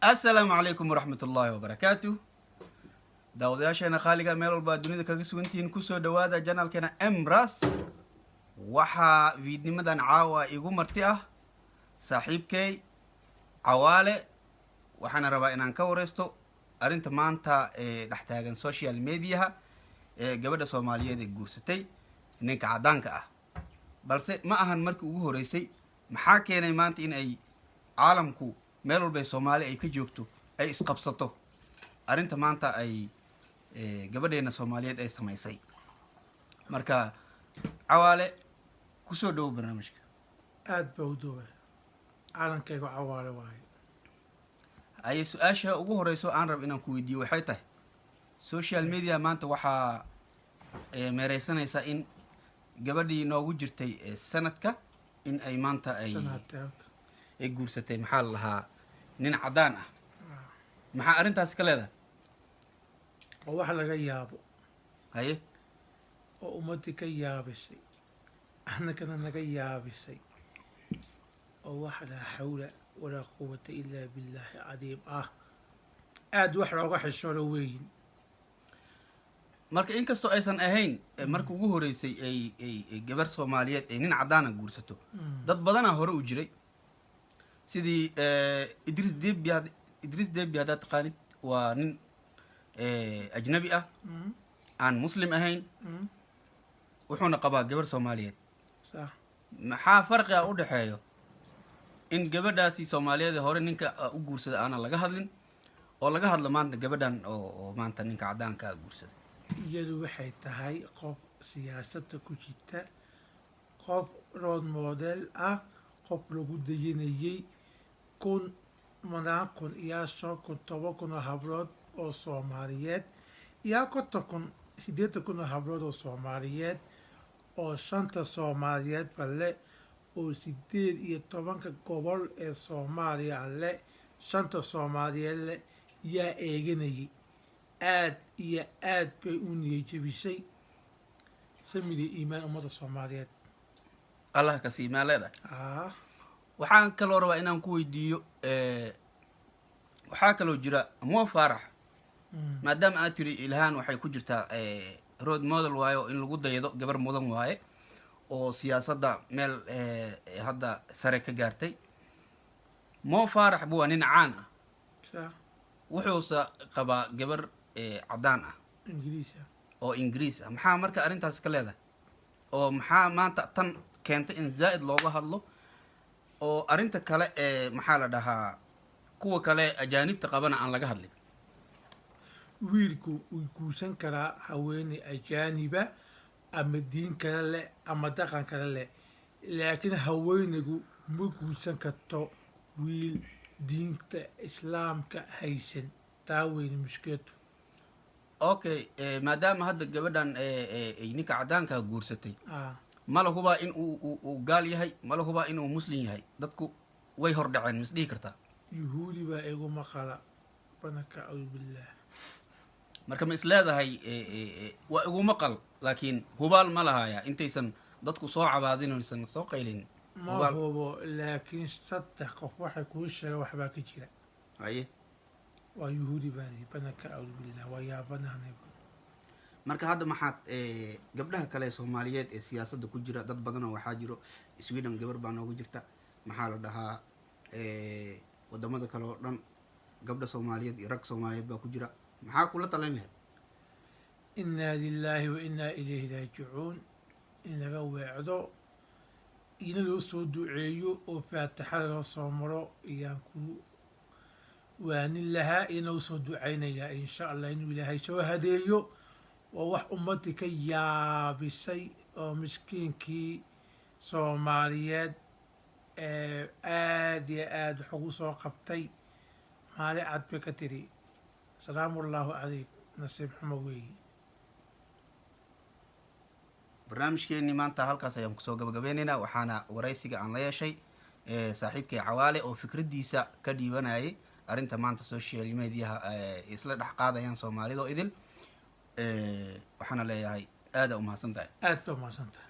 السلام عليكم ورحمة الله وبركاته. داودياشينا خالقا ميل والبا دونيدا كاغا سوغنتين كوسو دوادا janaalkeena Emras waxaa fiidnimadan caawa igu marti ah saaxiibkay Cawaale waxaana rabaa inaan ka wareysto arinta maanta ee dhex taagan social media ee gabadha Soomaaliyeed ee guursatay ninka cadaanka ah balse ma ahan markii ugu horeysay maxaa keenay maanta in ay caalamku meel walba Soomaali ay ka joogto ay isqabsato arinta maanta ay gabadheena Soomaaliyeed ay samaysay marka Cawaale ku soo dhaw barnaamijka aad baa u dhowahay caalankayga Cawaale waaye ay su'aasha ugu horeyso aan rab inaan ku weydiiyo waxay tahay social media maanta waxa meereysanaysa in gabadhii noogu jirtay sanadka in ay maanta ay guursatay maxaa la lahaa nin cadaan ah maxaa arintaas ka leedahay oo wax laga yaabo haye oo ummadii ka yaabisay annagana naga yaabisay oo wax la xawla walaa quwwata illaa billaahi cadiim ah aad wax looga xishoodo weyn marka inkastoo aysan ahayn markii ugu horeysay ay gabar Soomaaliyeed ay nin cadaan ah guursato dad badan hore u jiray sidii Idris Deby hada taqaanid waa nin ajnabi ah aan muslim ahayn wuxuuna qabaa gabar Soomaaliyeed sax maxaa farqi ah u dhaxeeyo in gabadhaasi Soomaaliyeed hore ninka u guursada aan laga hadlin oo laga hadlo maanta gabadhan oo maanta ninka cadaanka guursada iyadu waxay tahay qof siyaasadda ku jirta qof role model ah qof lagu dayanayay kun iyo 10,000 hablood oo Soomaaliyeed iyo 80,000 hablood oo Soomaaliyeed oo shanta Soomaaliyeed balle oo 18 gobol ee Soomaaliya le shanta Soomaaliyeed le yaa eeganayay aad iyo aad bay u niyajabisay samida iimaan ummadda Soomaaliyeed Allah ka siimaa leedahay waxaan kaloo rabaa inaan ku weydiiyo waxaa kaloo jira Mo Farah maadaama aad tiri ilhaan waxay ku jirtaa road model waayo in lagu dayado gabar mudan waaye oo siyaasadda meel hadda sare ka gaartay Mo Farah buu nin caan ah wuxuu qabaa gabar cadaan ah Ingiriis ah maxaa marka arintaas ka leedahay oo maxaa maanta tan keentay in zaid looga hadlo oo arinta kale maxaa la dhahaa kuwa kale ajaanibta qabana aan laga hadlin wiilku uu guursan karaa haweeney ajaaniba ama diin kale leh ama dhaqan kale leh laakiin haweeneygu ma guursan karto wiil diinta islaamka haysan taa weyne mushkiladu okay maadaama hadda gabadhan ay ninka cadaanka guursatay ma la hubaa in uu gaal yahay ma la hubaa in uu muslim yahay dadku way hor dhaceen mis dhihi kartaa yuhuudi baa igu maqala banaka billah marka ma isleedahay waa igu maqal laakiin hubaal ma lahaya intaysan dadku soo cabaadinaysan soo qaylin ma hubo laakiin saddex qof waxay kuu sheegaan waxbaa ka jira haye waa yuhuudi baa banaka billah waa yaabanaanay marka hadda maxaad gabdhaha kale Soomaaliyeed ee siyaasadda ku jira dad badan oo waxaa jiro Sweden gabar baa noogu jirta maxaa la dhahaa wadamada kale oo dhan gabdha Soomaaliyeed iyo rag Soomaaliyeed baa ku jira maxaa kula talin lahayd inna lillahi wa inna ilayhi raaji'uun in laga weecdo in loo soo duceeyo oo faatixada loo soo maro iyaan ku waanin lahaa inuu soo duceynaya insha Allah inuu ilaahay soo hadeeyo wax ummadii ka yaabisay oo miskiinkii Soomaaliyeed aad iyo aad ugu soo qabtay maali cad bay ka tiri salaamullaahu calayk nasiib xumo weeye barnaamijkeeni maanta halkaas ayaan kusoo gabagabeynaynaa waxaana waraysiga aan la yeeshay saaxiibkay Cawaale oo fikradiisa ka dhiibanayay arinta maanta social media isla dhex qaadayaan Soomaalida oo idil waxaana leeyahay aad u mahadsantahay aad baa mahadsantahay